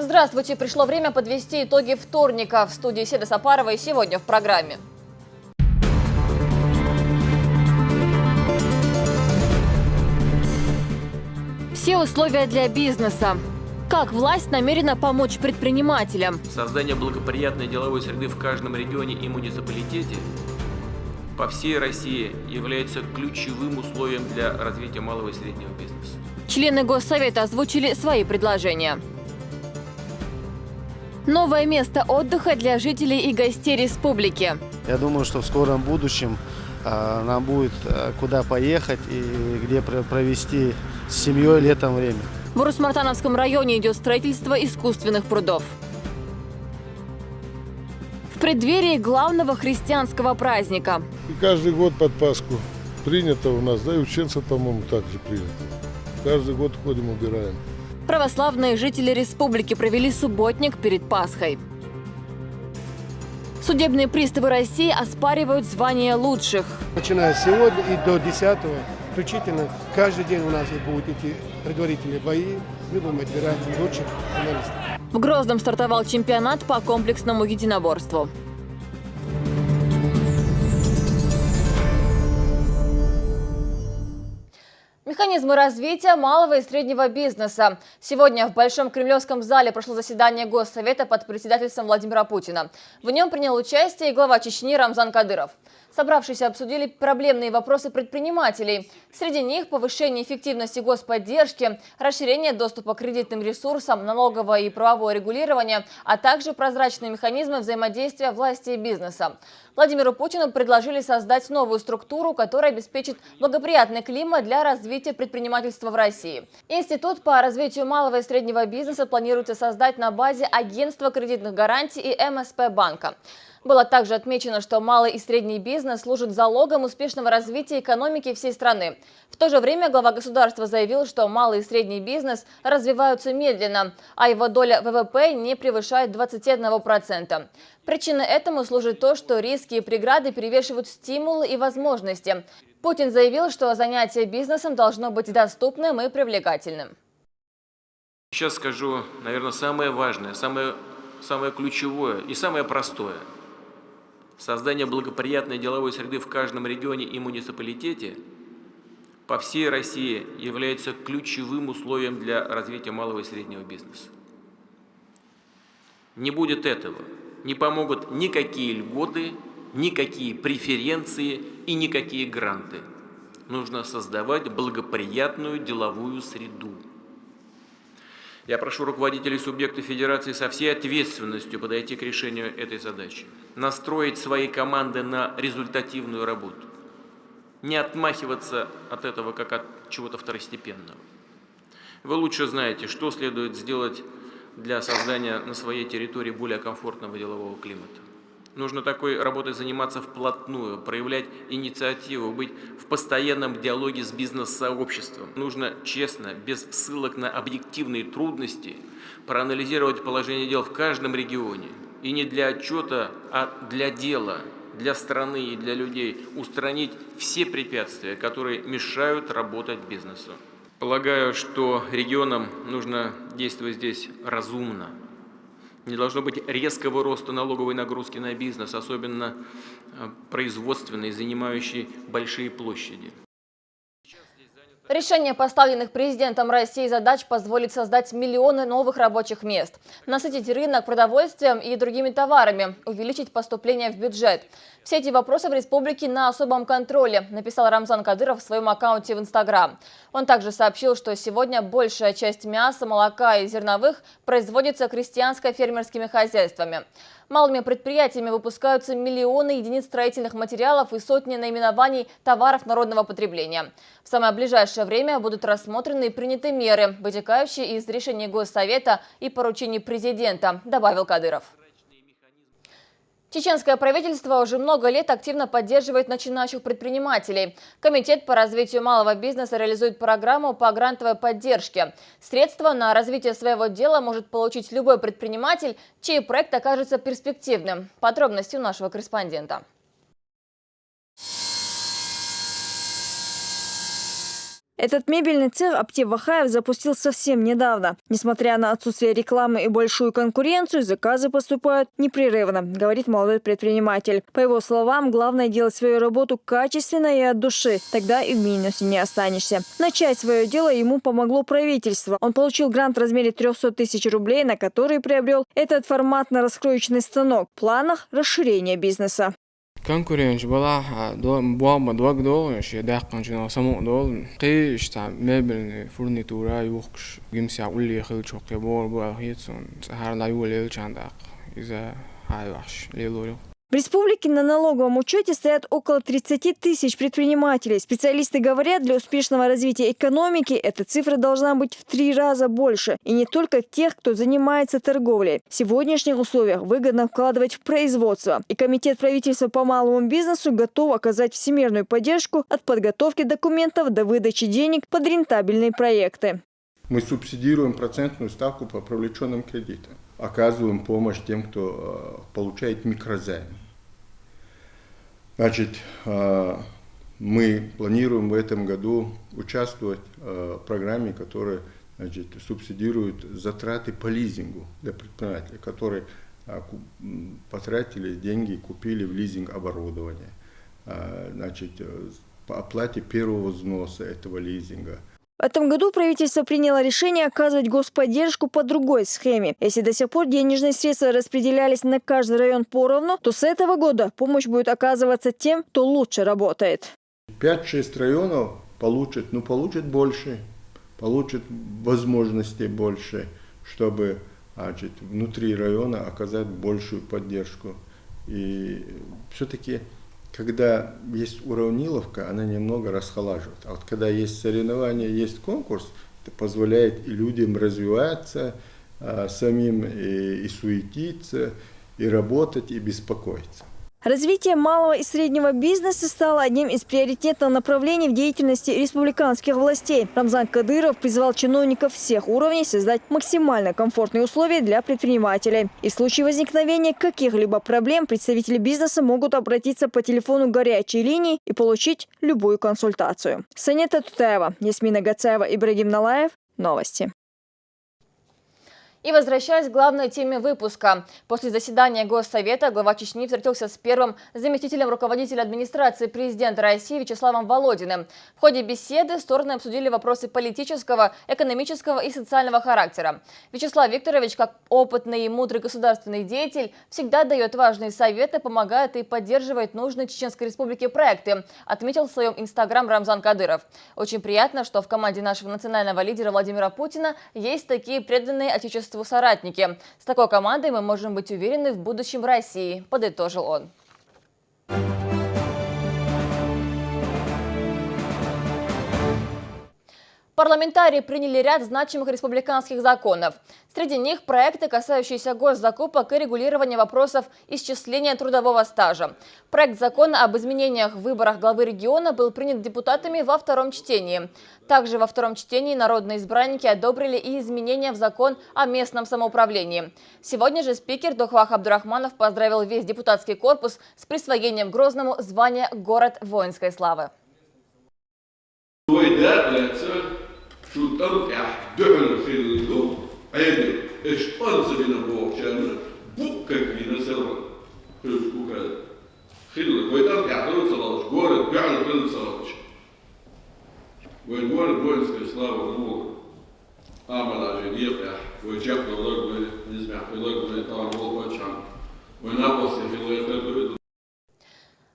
Здравствуйте! Пришло время подвести итоги вторника. В студии Седа Сапарова и сегодня в программе. Все условия для бизнеса. Как власть намерена помочь предпринимателям? Создание благоприятной деловой среды в каждом регионе и муниципалитете по всей России является ключевым условием для развития малого и среднего бизнеса. Члены Госсовета озвучили свои предложения. Новое место отдыха для жителей и гостей республики. Я думаю, что в скором будущем нам будет куда поехать и где провести с семьей летом время. В Урус-Мартановском районе идет строительство искусственных прудов. В преддверии главного христианского праздника. И каждый год под Пасху принято у нас, да и у чеченцев, по-моему, также принято. Каждый год ходим, убираем. Православные жители республики провели субботник перед Пасхой. Судебные приставы России оспаривают звание лучших. Начиная с сегодня и до 10-го включительно, каждый день у нас будут идти предварительные бои. Мы будем отбирать лучших финалистов. В Грозном стартовал чемпионат по комплексному единоборству. Механизмы развития малого и среднего бизнеса. Сегодня в Большом Кремлевском зале прошло заседание Госсовета под председательством Владимира Путина. В нем принял участие и глава Чечни Рамзан Кадыров. Собравшиеся обсудили проблемные вопросы предпринимателей. Среди них повышение эффективности господдержки, расширение доступа к кредитным ресурсам, налоговое и правовое регулирование, а также прозрачные механизмы взаимодействия власти и бизнеса. Владимиру Путину предложили создать новую структуру, которая обеспечит благоприятный климат для развития предпринимательства в России. Институт по развитию малого и среднего бизнеса планируется создать на базе агентства кредитных гарантий и МСП банка. Было также отмечено, что малый и средний бизнес служит залогом успешного развития экономики всей страны. В то же время глава государства заявил, что малый и средний бизнес развиваются медленно, а его доля ВВП не превышает 21%. Причиной этому служит то, что риски и преграды перевешивают стимулы и возможности. Путин заявил, что занятие бизнесом должно быть доступным и привлекательным. Сейчас скажу, наверное, самое важное, самое ключевое и самое простое. Создание благоприятной деловой среды в каждом регионе и муниципалитете по всей России является ключевым условием для развития малого и среднего бизнеса. Не будет этого, не помогут никакие льготы, никакие преференции и никакие гранты. Нужно создавать благоприятную деловую среду. Я прошу руководителей субъектов Федерации со всей ответственностью подойти к решению этой задачи. Настроить свои команды на результативную работу. Не отмахиваться от этого, как от чего-то второстепенного. Вы лучше знаете, что следует сделать для создания на своей территории более комфортного делового климата. Нужно такой работой заниматься вплотную, проявлять инициативу, быть в постоянном диалоге с бизнес-сообществом. Нужно честно, без ссылок на объективные трудности, проанализировать положение дел в каждом регионе. И не для отчета, а для дела, для страны и для людей устранить все препятствия, которые мешают работать бизнесу. Полагаю, что регионам нужно действовать здесь разумно. Не должно быть резкого роста налоговой нагрузки на бизнес, особенно производственный, занимающий большие площади. Решение поставленных президентом России задач позволит создать миллионы новых рабочих мест, насытить рынок продовольствием и другими товарами, увеличить поступления в бюджет. Все эти вопросы в республике на особом контроле, написал Рамзан Кадыров в своем аккаунте в Инстаграм. Он также сообщил, что сегодня большая часть мяса, молока и зерновых производится крестьянско-фермерскими хозяйствами. Малыми предприятиями выпускаются миллионы единиц строительных материалов и сотни наименований товаров народного потребления. В самое ближайшее время будут рассмотрены и приняты меры, вытекающие из решений Госсовета и поручений президента, добавил Кадыров. Чеченское правительство уже много лет активно поддерживает начинающих предпринимателей. Комитет по развитию малого бизнеса реализует программу по грантовой поддержке. Средства на развитие своего дела может получить любой предприниматель, чей проект окажется перспективным. Подробности у нашего корреспондента. Этот мебельный цех Аптеп Вахаев запустил совсем недавно. Несмотря на отсутствие рекламы и большую конкуренцию, заказы поступают непрерывно, говорит молодой предприниматель. По его словам, главное делать свою работу качественно и от души. Тогда и в минусе не останешься. Начать свое дело ему помогло правительство. Он получил грант в размере 300 тысяч рублей, на который приобрел этот форматно-раскроечный станок. В планах расширения бизнеса. Конкуренция была два года, еще даканчина саму дол. Ты что мебельный фурнитура юкш гимся улли хилчок ебор буахитсон. Харла юлел чандак из-за хайваш лилурю. В республике на налоговом учете стоят около 30 тысяч предпринимателей. Специалисты говорят, для успешного развития экономики эта цифра должна быть в 3 раза больше. И не только тех, кто занимается торговлей. В сегодняшних условиях выгодно вкладывать в производство. И Комитет правительства по малому бизнесу готов оказать всемирную поддержку от подготовки документов до выдачи денег под рентабельные проекты. Мы субсидируем процентную ставку по привлеченным кредитам. Оказываем помощь тем, кто получает микрозайм. Значит, мы планируем в этом году участвовать в программе, которая, значит, субсидирует затраты по лизингу для предпринимателей, которые потратили деньги и купили в лизинг оборудование. Значит, по оплате первого взноса этого лизинга. В этом году правительство приняло решение оказывать господдержку по другой схеме. Если до сих пор денежные средства распределялись на каждый район поровну, то с этого года помощь будет оказываться тем, кто лучше работает. 5-6 районов получат больше, получат возможностей больше, чтобы, значит, внутри района оказать большую поддержку. И все-таки, когда есть уравниловка, она немного расхолаживает. А вот когда есть соревнования, есть конкурс, это позволяет и людям развиваться самим, и суетиться, и работать, и беспокоиться. Развитие малого и среднего бизнеса стало одним из приоритетных направлений в деятельности республиканских властей. Рамзан Кадыров призвал чиновников всех уровней создать максимально комфортные условия для предпринимателей. И в случае возникновения каких-либо проблем представители бизнеса могут обратиться по телефону горячей линии и получить любую консультацию. Санета Тутаева, Ясмина Гацаева, Ибрагим Налаев. Новости. И возвращаясь к главной теме выпуска. После заседания Госсовета глава Чечни встретился с первым заместителем руководителя администрации президента России Вячеславом Володиным. В ходе беседы стороны обсудили вопросы политического, экономического и социального характера. Вячеслав Викторович, как опытный и мудрый государственный деятель, всегда дает важные советы, помогает и поддерживает нужные Чеченской Республике проекты, отметил в своем инстаграм Рамзан Кадыров. Очень приятно, что в команде нашего национального лидера Владимира Путина есть такие преданные отечеству соратники. С такой командой мы можем быть уверены в будущем России, подытожил он. Парламентарии приняли ряд значимых республиканских законов. Среди них проекты, касающиеся госзакупок и регулирования вопросов исчисления трудового стажа. Проект закона об изменениях в выборах главы региона был принят депутатами во втором чтении. Также во втором чтении народные избранники одобрили и изменения в закон о местном самоуправлении. Сегодня же спикер Дохвах Абдурахманов поздравил весь депутатский корпус с присвоением Грозному звания «Город воинской славы». Шутан дөхөн хилду айдер эшпансабина боочан буккак вина серва хилкука хилу войдан яхлу салаш город бян хилу салаш город воинская слава мур амала жения войчак лог не знаю лог не там волчан войнапосе хилу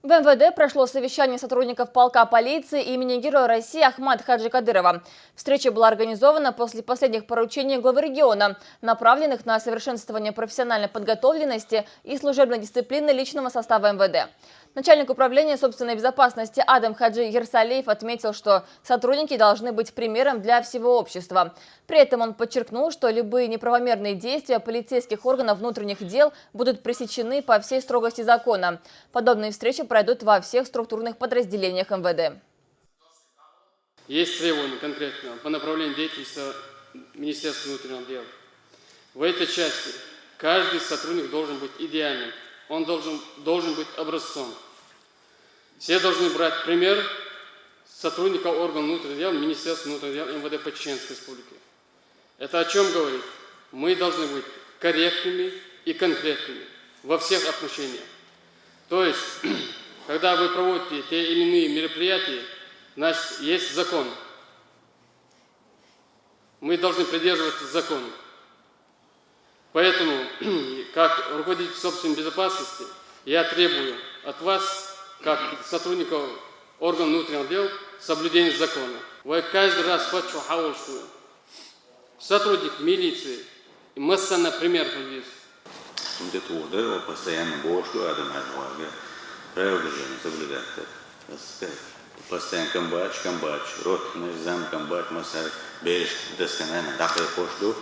В МВД прошло совещание сотрудников полка полиции имени Героя России Ахмада Хаджи Кадырова. Встреча была организована после последних поручений главы региона, направленных на совершенствование профессиональной подготовленности и служебной дисциплины личного состава МВД. Начальник управления собственной безопасности Адам Хаджи Ерсалиев отметил, что сотрудники должны быть примером для всего общества. При этом он подчеркнул, что любые неправомерные действия полицейских органов внутренних дел будут пресечены по всей строгости закона. Подобные встречи пройдут во всех структурных подразделениях МВД. Есть требования конкретно по направлению деятельности Министерства внутренних дел. В этой части каждый сотрудник должен быть идеальным, он должен быть образцом. Все должны брать пример сотрудников органов внутренних дел, Министерства внутренних дел МВД по Чеченской Республике. Это о чем говорит? Мы должны быть корректными и конкретными во всех отношениях. То есть, когда вы проводите те или иные мероприятия, значит, есть закон. Мы должны придерживаться закона. Поэтому, как руководитель собственной безопасности, я требую от вас, как сотрудников органов внутренних дел, соблюдения закона. Вы каждый раз хочу хаушную. Сотрудник милиции, масса, например, весь. Sunt trude o постоянно больше адamlar var. Правильно соблюдать. Постоянно комбач, ротный зам комбач, масса береж, досконально, такое пошло.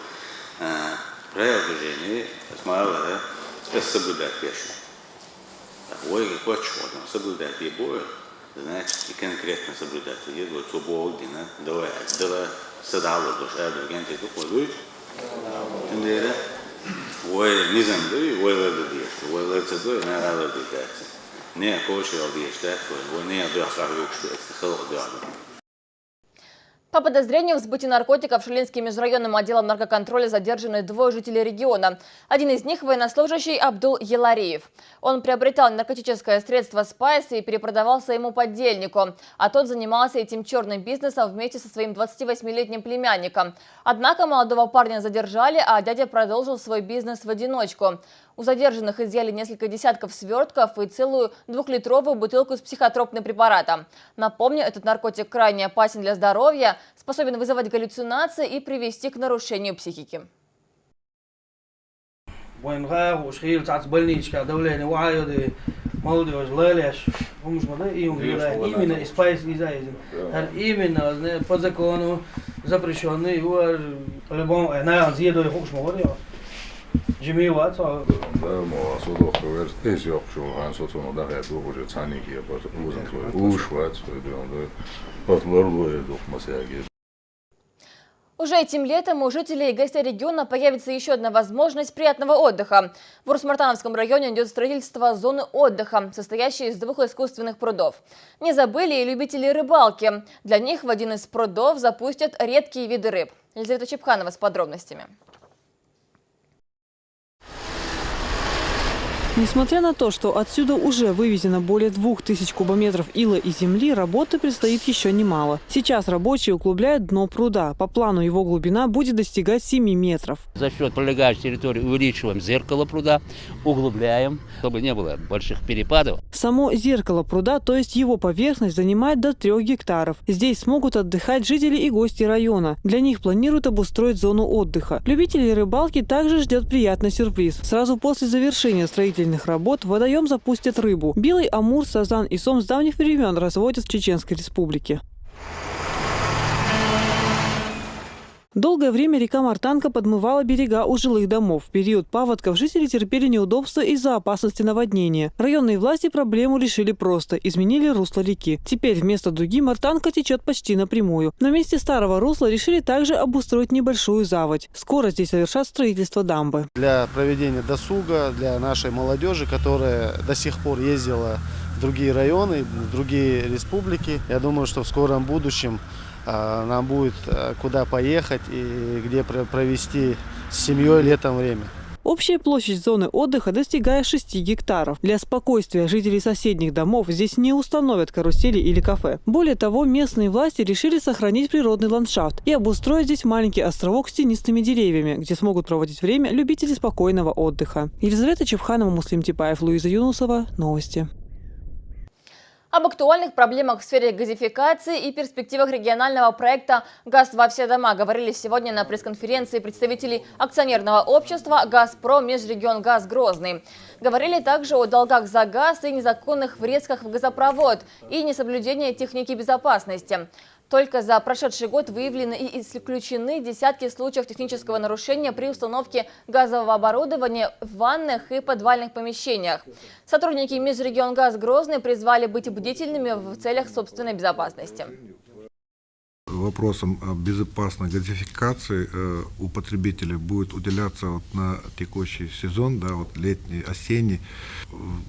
Правильно смысл соблюдать пешо. Ой, как хочешь, соблюдать и бой, значит и конкретно соблюдать. Есть вот суббота, давай садало душа, агенты такой, да? Ой, не знаю, ой, ой, не надо делать. Не хочешь делать, ой, не отдыхаю, что это По подозрению в сбытии наркотиков Шулинским межрайонным отделом наркоконтроля задержаны двое жителей региона. Один из них – военнослужащий Абдул Елариев. Он приобретал наркотическое средство «Спайс» и перепродавал своему подельнику, а тот занимался этим черным бизнесом вместе со своим 28-летним племянником. Однако молодого парня задержали, а дядя продолжил свой бизнес в одиночку. У задержанных изъяли несколько десятков свертков и целую 2-литровую бутылку с психотропным препаратом. Напомню, этот наркотик крайне опасен для здоровья, способен вызывать галлюцинации и привести к нарушению психики. Уже этим летом у жителей и гостей региона появится еще одна возможность приятного отдыха. В Урус-Мартановском районе идет строительство зоны отдыха, состоящей из 2 искусственных прудов. Не забыли и любители рыбалки. Для них в один из прудов запустят редкие виды рыб. Елизавета Чепханова с подробностями. Несмотря на то, что отсюда уже вывезено более 2000 кубометров ила и земли, работы предстоит еще немало. Сейчас рабочие углубляют дно пруда. По плану его глубина будет достигать 7 метров. За счет прилегающей территории увеличиваем зеркало пруда, углубляем, чтобы не было больших перепадов. Само зеркало пруда, то есть его поверхность, занимает до 3 гектаров. Здесь смогут отдыхать жители и гости района. Для них планируют обустроить зону отдыха. Любителей рыбалки также ждет приятный сюрприз. Сразу после завершения строительства работ в водоем запустят рыбу. Белый амур, сазан и сом с давних времен разводят в Чеченской Республике. Долгое время река Мартанка подмывала берега у жилых домов. В период паводков жители терпели неудобства из-за опасности наводнения. Районные власти проблему решили просто – изменили русло реки. Теперь вместо дуги Мартанка течет почти напрямую. На месте старого русла решили также обустроить небольшую заводь. Скоро здесь совершат строительство дамбы. Для проведения досуга, для нашей молодежи, которая до сих пор ездила в другие районы, в другие республики, я думаю, что в скором будущем нам будет куда поехать и где провести с семьей летом время. Общая площадь зоны отдыха достигает 6 гектаров. Для спокойствия жителей соседних домов здесь не установят карусели или кафе. Более того, местные власти решили сохранить природный ландшафт и обустроить здесь маленький островок с тенистыми деревьями, где смогут проводить время любители спокойного отдыха. Елизавета Чепханова, Муслим Типаев, Луиза Юнусова. Новости. Об актуальных проблемах в сфере газификации и перспективах регионального проекта «Газ во все дома» говорили сегодня на пресс-конференции представителей акционерного общества «Газпром Межрегионгаз Грозный». Говорили также о долгах за газ и незаконных врезках в газопровод и несоблюдении техники безопасности. Только за прошедший год выявлены и исключены десятки случаев технического нарушения при установке газового оборудования в ванных и подвальных помещениях. Сотрудники Межрегионгаз Грозный призвали быть бдительными в целях собственной безопасности. Вопросам безопасной газификации у потребителей будет уделяться на текущий сезон, летний, осенний,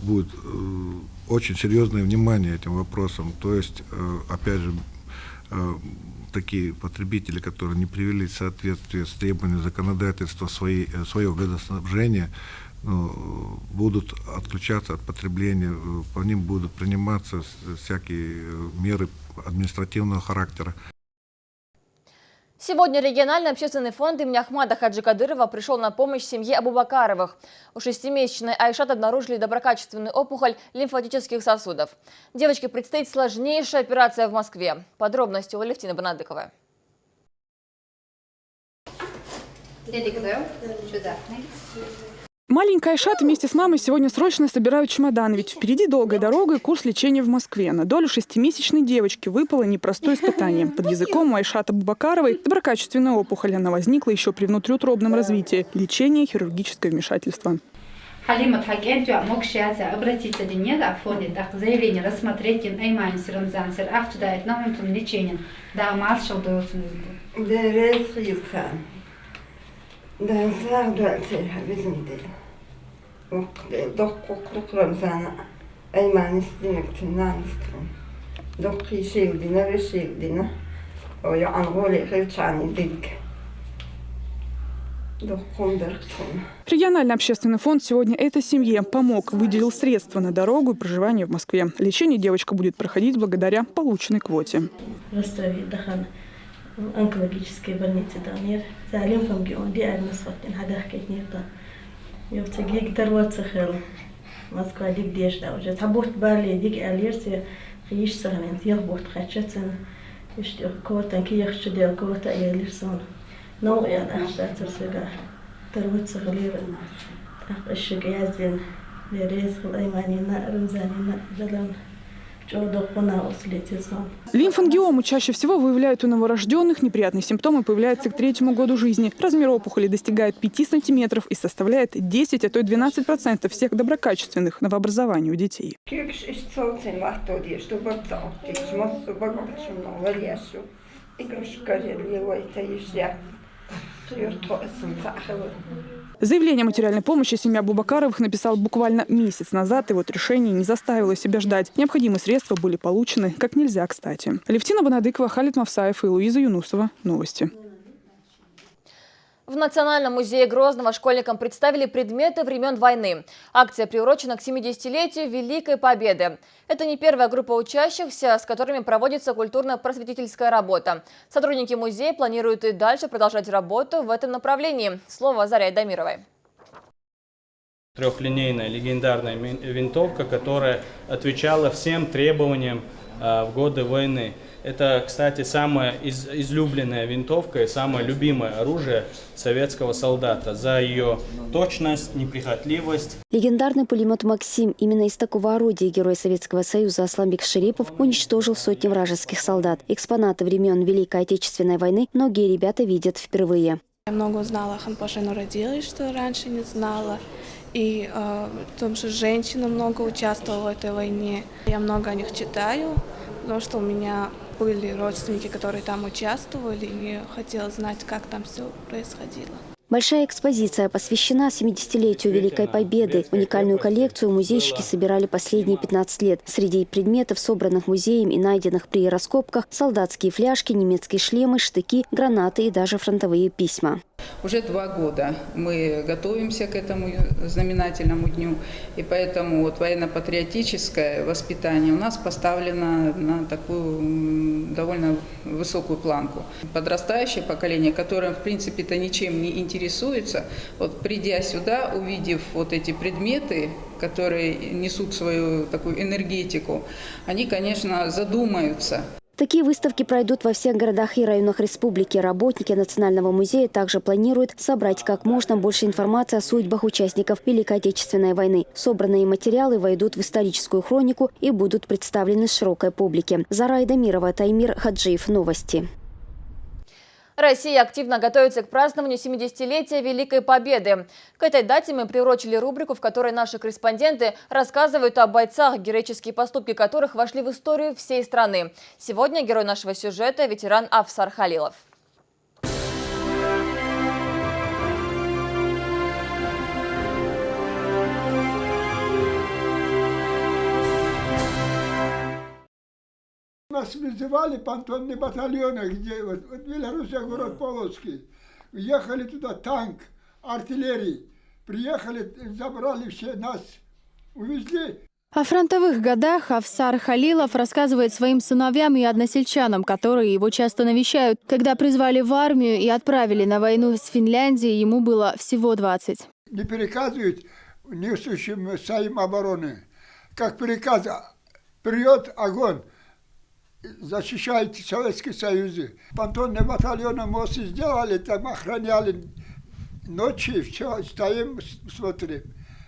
будет очень серьезное внимание этим вопросам. То есть, опять же, такие потребители, которые не привели в соответствие с требованиями законодательства своего водоснабжения, будут отключаться от потребления, по ним будут приниматься всякие меры административного характера. Сегодня региональный общественный фонд имени Ахмада Хаджи Кадырова пришел на помощь семье Абубакаровых. У 6-месячной Айшат обнаружили доброкачественную опухоль лимфатических сосудов. Девочке предстоит сложнейшая операция в Москве. Подробности у Алевтины Банадыковой. Маленькая Айшат вместе с мамой сегодня срочно собирают чемодан, ведь впереди долгая дорога и курс лечения в Москве. На долю 6-месячной девочки выпало непростое испытание. Под языком у Айшат Абубакаровой доброкачественная опухоль. Она возникла еще при внутриутробном развитии. Лечение, хирургическое вмешательство. Обратиться в фонде, заявление рассмотреть лечение. Да, Региональный общественный фонд сегодня этой семье помог, выделил средства на дорогу и проживание в Москве. Лечение девочка будет проходить благодаря полученной квоте. онкологической больнице Данир. За лимфомгион диагноз фактин хадахкет нефта. Ёвтаги гитарвацахел. Москва дик дежда уже. Табухт бали дик алирсе хиш сахнен. Ёхбухт хачатсан. Ишти коватан ки яхшдел ковата алирсон. Но я ахтатер сега. Тарвацахлир. Ахшиг яздин. Лерез хлайманина рамзанина далам. Лимфангиому чаще всего выявляют у новорожденных. Неприятные симптомы появляются к 3-му году жизни. Размер опухоли достигает 5 сантиметров и составляет 10, а то и 12% всех доброкачественных новообразований у детей. Заявление о материальной помощи семья Абубакаровых написал буквально месяц назад, и вот решение не заставило себя ждать. Необходимые средства были получены как нельзя кстати. Алевтина Банадыкова, Халид Мавсаев и Луиза Юнусова. Новости. В Национальном музее Грозного школьникам представили предметы времен войны. Акция приурочена к 70-летию Великой Победы. Это не первая группа учащихся, с которыми проводится культурно-просветительская работа. Сотрудники музея планируют и дальше продолжать работу в этом направлении. Слово Заре Дамировой. Трехлинейная легендарная винтовка, которая отвечала всем требованиям в годы войны. Это, кстати, самая излюбленная винтовка и самое любимое оружие советского солдата за ее точность, неприхотливость. Легендарный пулемет «Максим». Именно из такого орудия герой Советского Союза Асламбек Шерипов уничтожил сотни вражеских солдат. Экспонаты времен Великой Отечественной войны многие ребята видят впервые. Я много узнала о Ханпаше Нурадиле, что раньше не знала. И о том, что женщины много участвовали в этой войне. Я много о них читаю, потому что у меня были родственники, которые там участвовали, и хотела знать, как там все происходило. Большая экспозиция посвящена 70-летию Великой Победы. Уникальную коллекцию музейщики собирали последние 15 лет. Среди предметов, собранных музеем и найденных при раскопках, солдатские фляжки, немецкие шлемы, штыки, гранаты и даже фронтовые письма. Уже 2 года мы готовимся к этому знаменательному дню, и поэтому вот военно-патриотическое воспитание у нас поставлено на такую довольно высокую планку. Подрастающее поколение, которое в принципе-то ничем не интересуется, вот придя сюда, увидев вот эти предметы, которые несут свою такую энергетику, они, конечно, задумаются. Такие выставки пройдут во всех городах и районах республики. Работники Национального музея также планируют собрать как можно больше информации о судьбах участников Великой Отечественной войны. Собранные материалы войдут в историческую хронику и будут представлены широкой публике. Зара Дамирова, Таймир Хаджиев. Новости. Россия активно готовится к празднованию 70-летия Великой Победы. К этой дате мы приурочили рубрику, в которой наши корреспонденты рассказывают о бойцах, героические поступки которых вошли в историю всей страны. Сегодня герой нашего сюжета – ветеран Афсар Халилов. Нас вызывали понтонные батальоны, где вот Белоруссия, город Полоцкий. Ехали туда танк, артиллерии. Приехали, забрали все, нас увезли. О фронтовых годах Афсар Халилов рассказывает своим сыновьям и односельчанам, которые его часто навещают. Когда призвали в армию и отправили на войну с Финляндией, ему было всего 20. Не переказывают несущим своим обороны. Как приказ, вперед, огонь, защищайте Советский Союз. Понтонные батальоны мосты сделали, там охраняли ночи, все, стоим, смотрим.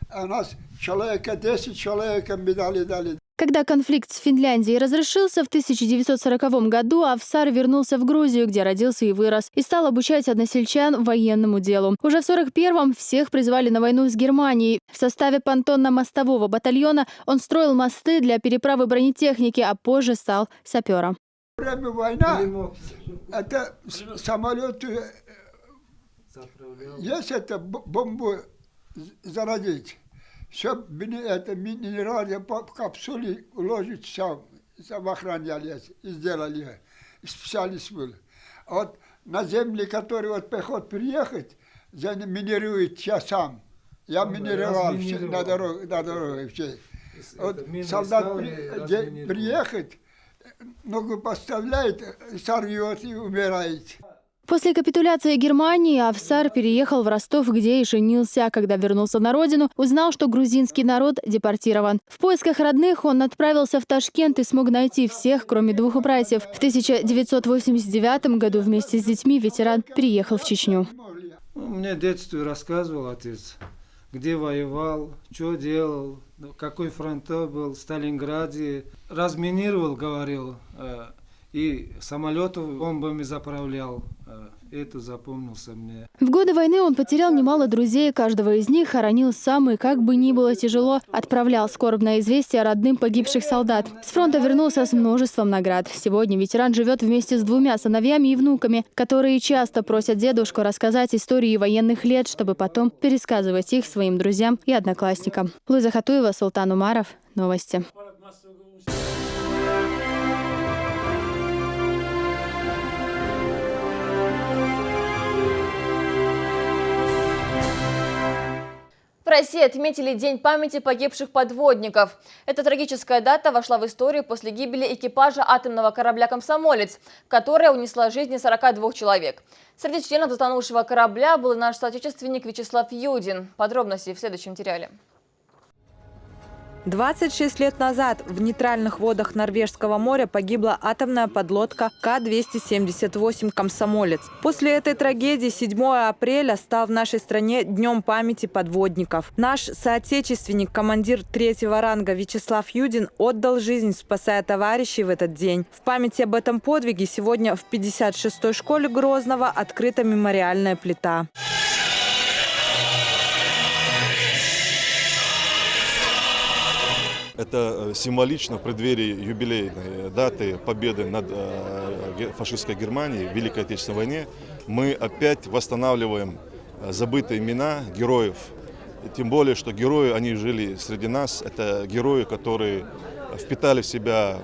А нас человека 10 человек медали дали. Когда конфликт с Финляндией разрешился в 1940 году, Афсар вернулся в Грузию, где родился и вырос, и стал обучать односельчан военному делу. Уже в 1941-м всех призвали на войну с Германией. В составе понтонно-мостового батальона он строил мосты для переправы бронетехники, а позже стал сапером. Время войны, это самолеты, есть это бомбу зародить. Все это минеральные капсулы уложить сам охраняли и сделали. Специалист был. А вот на земле, который вот пехот приехать, минирует я сам. Я минировал на дороге все. Вот солдат приехать, ногу поставляет, сорвет и умирает. После капитуляции Германии Афсар переехал в Ростов, где и женился. Когда вернулся на родину, узнал, что грузинский народ депортирован. В поисках родных он отправился в Ташкент и смог найти всех, кроме 2 братьев. В 1989 году вместе с детьми ветеран переехал в Чечню. Мне в детстве рассказывал отец, где воевал, что делал, какой фронт был, в Сталинграде. Разминировал, говорил, и самолетов бомбами заправлял. Это запомнился мне. В годы войны он потерял немало друзей. Каждого из них хоронил сам, и как бы ни было тяжело, отправлял скорбное известие родным погибших солдат. С фронта вернулся с множеством наград. Сегодня ветеран живет вместе с 2 сыновьями и внуками, которые часто просят дедушку рассказать истории военных лет, чтобы потом пересказывать их своим друзьям и одноклассникам. Луиза Хатуева, Султан Умаров. Новости. В России отметили День памяти погибших подводников. Эта трагическая дата вошла в историю после гибели экипажа атомного корабля «Комсомолец», которая унесла жизни 42 человек. Среди членов затонувшего корабля был и наш соотечественник Вячеслав Юдин. Подробности в следующем материале. 26 лет назад в нейтральных водах Норвежского моря погибла атомная подлодка К-278 «Комсомолец». После этой трагедии 7 апреля стал в нашей стране Днем памяти подводников. Наш соотечественник, командир 3-го ранга Вячеслав Юдин отдал жизнь, спасая товарищей в этот день. В памяти об этом подвиге сегодня в 56-й школе Грозного открыта мемориальная плита. Это символично в преддверии юбилейной даты победы над фашистской Германией в Великой Отечественной войне. Мы опять восстанавливаем забытые имена героев. Тем более, что герои, они жили среди нас. Это герои, которые впитали в себя,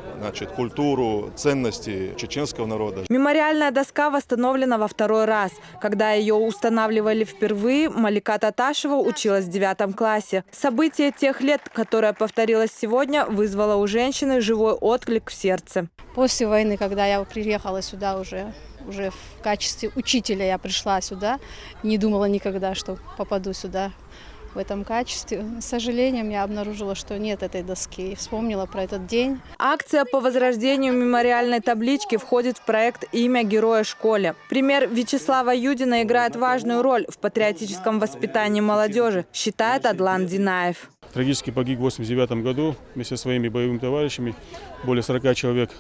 культуру, ценности чеченского народа. Мемориальная доска восстановлена во 2-й раз. Когда ее устанавливали впервые, Малика Таташева училась в 9 классе. Событие тех лет, которое повторилось сегодня, вызвало у женщины живой отклик в сердце. После войны, когда я приехала сюда уже в качестве учителя, я пришла сюда, не думала никогда, что попаду сюда. В этом качестве. С сожалением, я обнаружила, что нет этой доски. И вспомнила про этот день. Акция по возрождению мемориальной таблички входит в проект «Имя героя школе». Пример Вячеслава Юдина играет важную роль в патриотическом воспитании молодежи, считает Адлан Динаев. Трагически погиб в 1989 году вместе со своими боевыми товарищами. Более 40 человек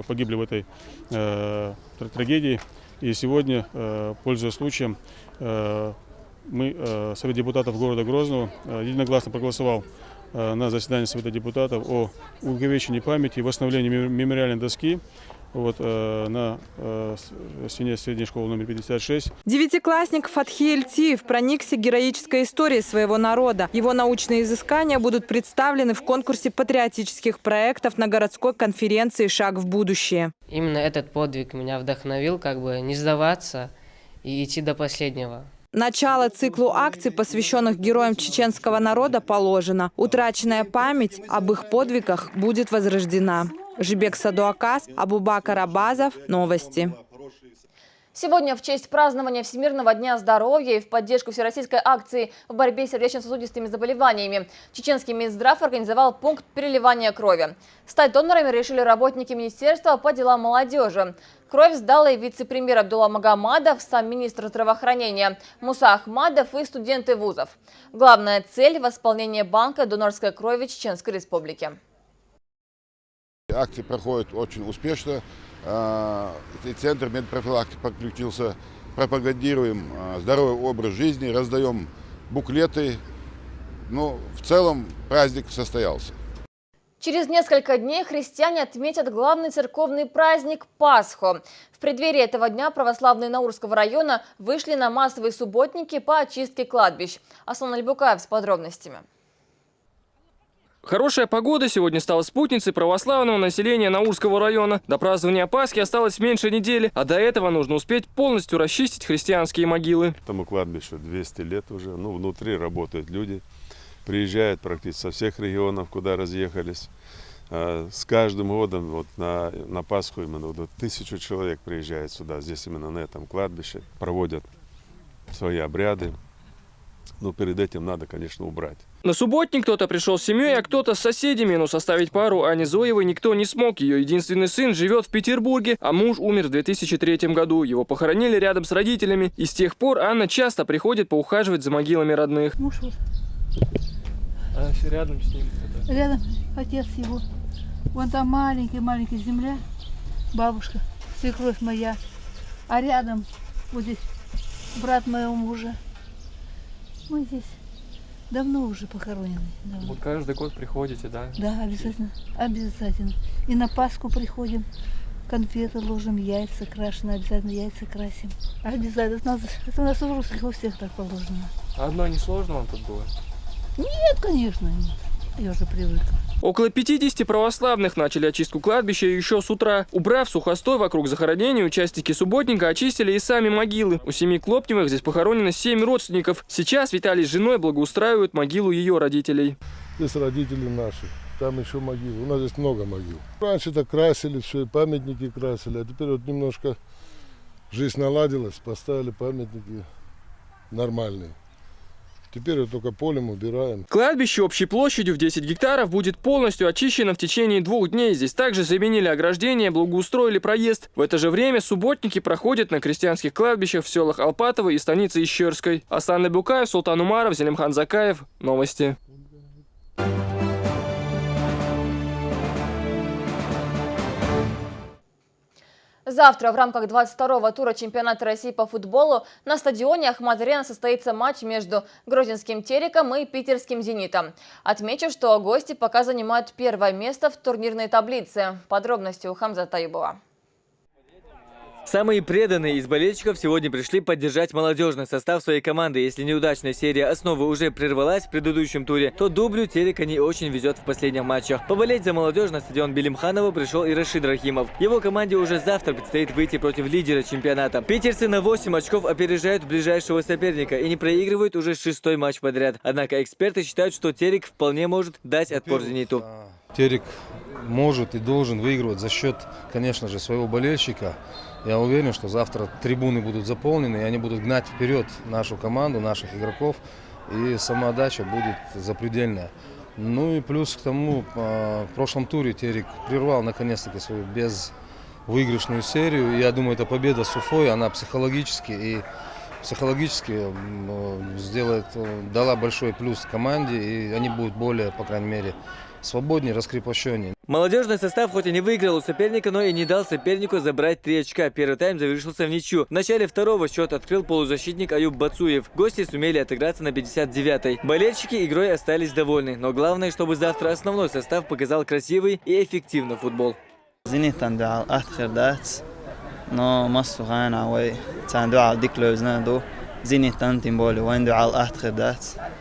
погибли в этой трагедии. И сегодня, пользуясь случаем, Совет депутатов города Грозного единогласно проголосовал на заседании Совета депутатов о увековечении памяти и восстановлении мемориальной доски вот, на стене средней школы номер 56. Девятиклассник Фатхи Эльтиев проникся героической историей своего народа. Его научные изыскания будут представлены в конкурсе патриотических проектов на городской конференции «Шаг в будущее». Именно этот подвиг меня вдохновил, не сдаваться и идти до последнего. Начало циклу акций, посвященных героям чеченского народа, положено. Утраченная память об их подвигах будет возрождена. Жибек Садуакас, Абубакар Абазов. Новости. Сегодня в честь празднования Всемирного дня здоровья и в поддержку всероссийской акции в борьбе с сердечно-сосудистыми заболеваниями чеченский Минздрав организовал пункт переливания крови. Стать донорами решили работники Министерства по делам молодежи. Кровь сдала и вице-премьер Абдулла Магомадов, сам министр здравоохранения Муса Ахмадов и студенты вузов. Главная цель – восполнение банка донорской крови Чеченской Республики. Акция проходит очень успешно. Центр медпрофилактики подключился. Пропагандируем здоровый образ жизни, раздаем буклеты. В целом праздник состоялся. Через несколько дней христиане отметят главный церковный праздник Пасху. В преддверии этого дня православные Наурского района вышли на массовые субботники по очистке кладбищ. Аслан Альбукаев с подробностями. Хорошая погода сегодня стала спутницей православного населения Наурского района. До празднования Пасхи осталось меньше недели, а до этого нужно успеть полностью расчистить христианские могилы. Этому кладбищу 200 лет уже, внутри работают люди. Приезжают практически со всех регионов, куда разъехались. С каждым годом на Пасху именно 1000 человек приезжает сюда, здесь именно на этом кладбище, проводят свои обряды. Но перед этим надо, конечно, убрать. На субботник кто-то пришел с семьей, а кто-то с соседями, но составить пару Ане Зоевой никто не смог. Ее единственный сын живет в Петербурге, а муж умер в 2003 году. Его похоронили рядом с родителями, и с тех пор Анна часто приходит поухаживать за могилами родных. Муж вот. А рядом с ним? Рядом отец его. Вон там маленькая земля, бабушка, свекровь моя. А рядом вот здесь брат моего мужа. Мы здесь давно уже похоронены. Давно. Вот каждый год приходите, да? Да, обязательно. Обязательно. И на Пасху приходим, конфеты ложим, яйца крашеные, обязательно яйца красим. Обязательно. Это у нас в русских у всех так положено. А одно не сложно вам тут было? Нет, конечно, нет. Я уже привыкла. Около 50 православных начали очистку кладбища еще с утра. Убрав сухостой вокруг захоронений, участники субботника очистили и сами могилы. У семьи Клопневых здесь похоронено 7 родственников. Сейчас Виталий с женой благоустраивают могилу ее родителей. Здесь родители наши, там еще могилы. У нас здесь много могил. Раньше-то красили все, памятники красили, а теперь вот немножко жизнь наладилась, поставили памятники нормальные. Теперь вот только полем убираем. Кладбище общей площадью в 10 гектаров будет полностью очищено в течение 2 дней. Здесь также заменили ограждение, благоустроили проезд. В это же время субботники проходят на крестьянских кладбищах в селах Алпатово и станице Ищерской. Аслан Альбукаев, Султан Умаров, Зелимхан Закаев. Новости. Завтра в рамках 22-го тура чемпионата России по футболу на стадионе Ахмат-Арена состоится матч между грозинским Тереком и питерским Зенитом. Отмечу, что гости пока занимают 1-е место в турнирной таблице. Подробности у Хамзата Аюбова. Самые преданные из болельщиков сегодня пришли поддержать молодежный состав своей команды. Если неудачная серия «Основы» уже прервалась в предыдущем туре, то дублю Терека не очень везет в последних матчах. Поболеть за молодежь на стадион Белимханова пришел и Рашид Рахимов. Его команде уже завтра предстоит выйти против лидера чемпионата. Питерцы на 8 очков опережают ближайшего соперника и не проигрывают уже 6-й матч подряд. Однако эксперты считают, что Терек вполне может дать отпор «Зениту». Терек может и должен выигрывать за счет, конечно же, своего болельщика. Я уверен, что завтра трибуны будут заполнены, и они будут гнать вперед нашу команду, наших игроков, и самоотдача будет запредельная. Ну и плюс к тому, в прошлом туре Терек прервал наконец-таки свою безвыигрышную серию. Я думаю, эта победа с Уфой, она психологически дала большой плюс команде, и они будут более, по крайней мере, свободнее, раскрепощеннее. Молодежный состав хоть и не выиграл у соперника, но и не дал сопернику забрать 3 очка. Первый тайм завершился в ничью. В начале второго счет открыл полузащитник Аюб Бацуев. Гости сумели отыграться на 59-й. Болельщики игрой остались довольны, но главное, чтобы завтра основной состав показал красивый и эффективный футбол. زينيتان دعال أتخر دات نو مصو غان عوي تان دعال ديكلو زنادو زينيتان тем более وين دعال أتخر دات.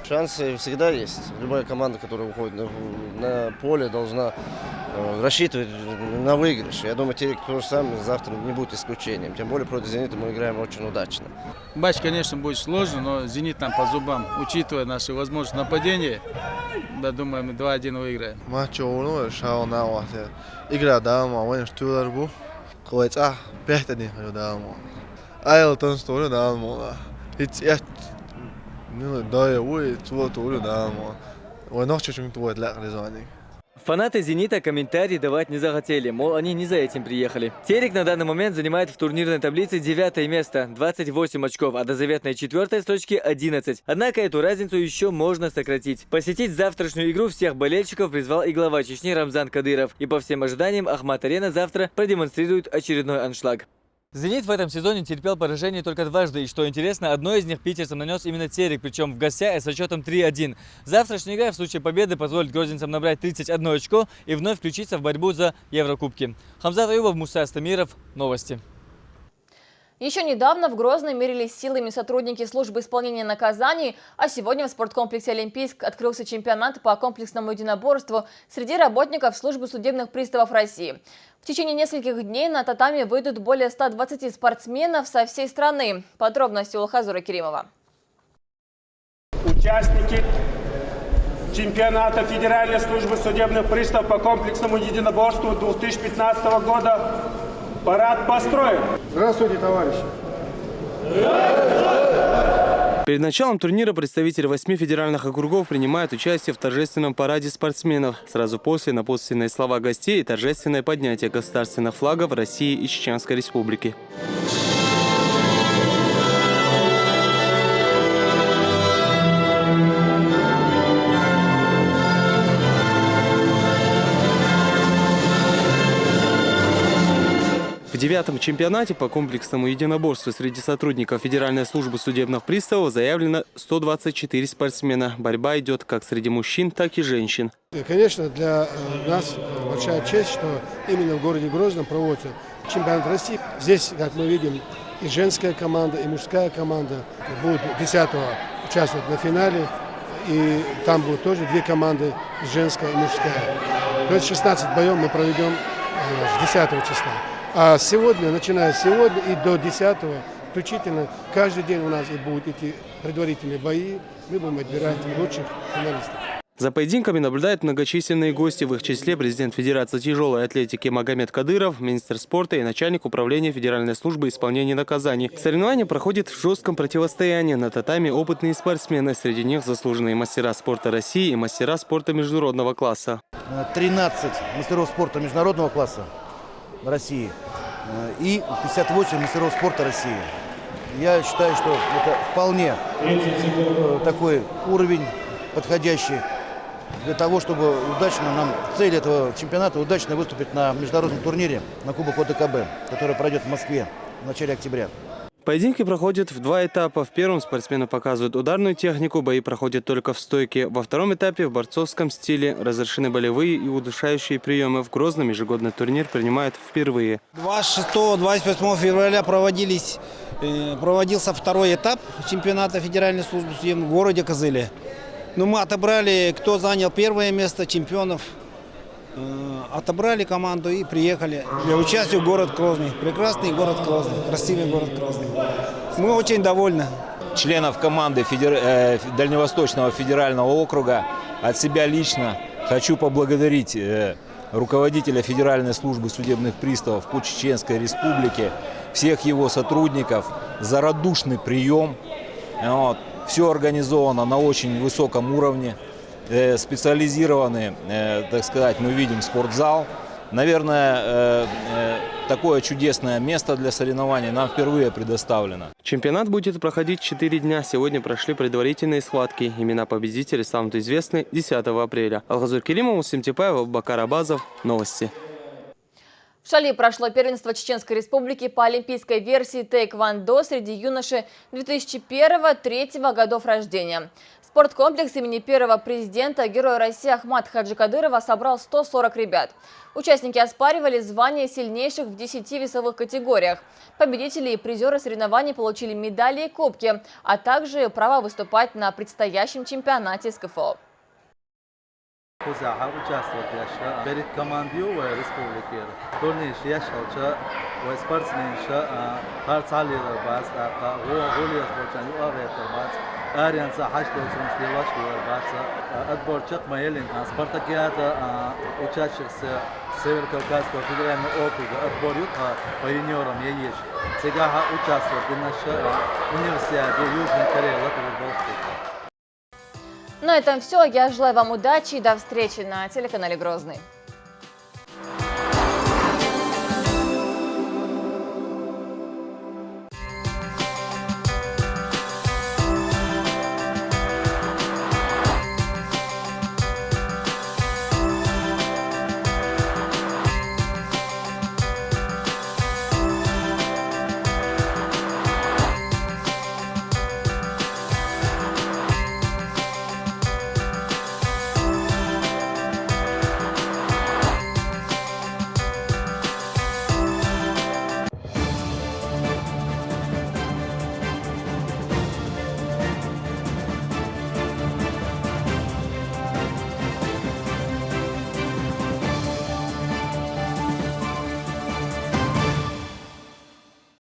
Шансы всегда есть. Любая команда, которая выходит на поле, должна рассчитывать на выигрыш. Я думаю, те, кто же сам завтра не будет исключением. Тем более против «Зенита» мы играем очень удачно. Матч, конечно, будет сложный, но «Зенит» нам по зубам. Учитывая наши возможности нападения, да, думаю, мы 2-1 выиграем. Матч игра дома, вон что дарбу. Кое-что пятый дома. Айлтон что дома. Фанаты «Зенита» комментарии давать не захотели, мол, они не за этим приехали. Терек на данный момент занимает в турнирной таблице 9 место, 28 очков, а до заветной 4 строчки 11. Однако эту разницу еще можно сократить. Посетить завтрашнюю игру всех болельщиков призвал и глава Чечни Рамзан Кадыров. И по всем ожиданиям Ахмат-Арена завтра продемонстрирует очередной аншлаг. «Зенит» в этом сезоне терпел поражение только дважды. И что интересно, одно из них питерцам нанес именно Терек, причем в гостях и со счетом 3-1. Завтрашняя игра в случае победы позволит грозинцам набрать 31 очко и вновь включиться в борьбу за Еврокубки. Хамзат Аюбов, Муса Астамиров. Новости. Еще недавно в Грозном мерились силами сотрудники службы исполнения наказаний, а сегодня в спорткомплексе «Олимпийск» открылся чемпионат по комплексному единоборству среди работников службы судебных приставов России. В течение нескольких дней на татами выйдут более 120 спортсменов со всей страны. Подробности у Хазура Керимова. Участники чемпионата Федеральной службы судебных приставов по комплексному единоборству 2015 года. Парад построен. Здравствуйте, товарищи. Перед началом турнира представители 8 федеральных округов принимают участие в торжественном параде спортсменов. Сразу после напутственные слова гостей и торжественное поднятие государственных флагов России и Чеченской Республики. В 9-м чемпионате по комплексному единоборству среди сотрудников Федеральной службы судебных приставов заявлено 124 спортсмена. Борьба идет как среди мужчин, так и женщин. Конечно, для нас большая честь, что именно в городе Грозном проводится чемпионат России. Здесь, как мы видим, и женская команда, и мужская команда будут 10-го участвовать на финале. И там будут тоже 2 команды, женская и мужская. То есть 16 боев мы проведем 10 числа. А сегодня, начиная с сегодня и до 10-го, включительно, каждый день у нас и будут эти предварительные бои. Мы будем отбирать лучших финалистов. За поединками наблюдают многочисленные гости, в их числе президент Федерации тяжелой атлетики Магомед Кадыров, министр спорта и начальник управления Федеральной службы исполнения наказаний. Соревнования проходят в жестком противостоянии. На татами опытные спортсмены, среди них заслуженные мастера спорта России и мастера спорта международного класса. 13 мастеров спорта международного класса России и 58 мастеров спорта России. Я считаю, что это вполне такой уровень подходящий для того, чтобы удачно нам, цель этого чемпионата, удачно выступить на международном турнире на Кубок ОДКБ, который пройдет в Москве в начале октября. Поединки проходят в 2 этапа. В первом спортсмены показывают ударную технику, бои проходят только в стойке. Во втором этапе в борцовском стиле разрешены болевые и удушающие приемы. В Грозном ежегодный турнир принимают впервые. 26-28 февраля проводился 2-й этап чемпионата Федеральной службы судебных в городе Кызыле. Но мы отобрали, кто занял 1-е место, чемпионов. Отобрали команду и приехали для участия в город Грозный. Прекрасный город Грозный, красивый город Грозный. Мы очень довольны. Членов команды Дальневосточного федерального округа от себя лично хочу поблагодарить руководителя Федеральной службы судебных приставов по Чеченской Республике, всех его сотрудников за радушный прием. Все организовано на очень высоком уровне. Специализированный, так сказать, мы видим спортзал. Наверное, такое чудесное место для соревнований нам впервые предоставлено. Чемпионат будет проходить 4 дня. Сегодня прошли предварительные схватки. Имена победителей станут известны 10 апреля. Алхазур Керимов, Мусим Типаев, Бакар Абазов. Новости. В Шали прошло первенство Чеченской Республики по олимпийской версии тэквондо среди юношей 2001-2003 годов рождения. Спорткомплекс имени первого президента, героя России Ахмата Хаджи Кадырова, собрал 140 ребят. Участники оспаривали звания сильнейших в 10 весовых категориях. Победители и призеры соревнований получили медали и кубки, а также право выступать на предстоящем чемпионате СКФО. Kuzaa участвовать yaşa перед командой و республики. Турнир yaşalca و спортсменша харцалилар баз غوليس بولشان يوافق баз أريان صحاش دوسرمش ديواش بaz отборчик маелин спартакиад участник Северо-Кавказского федерального округа отбор по юниорам есть. Сега участвует в нашей универсиаде Южной Кореи Латвии. На этом все. Я желаю вам удачи и до встречи на телеканале Грозный.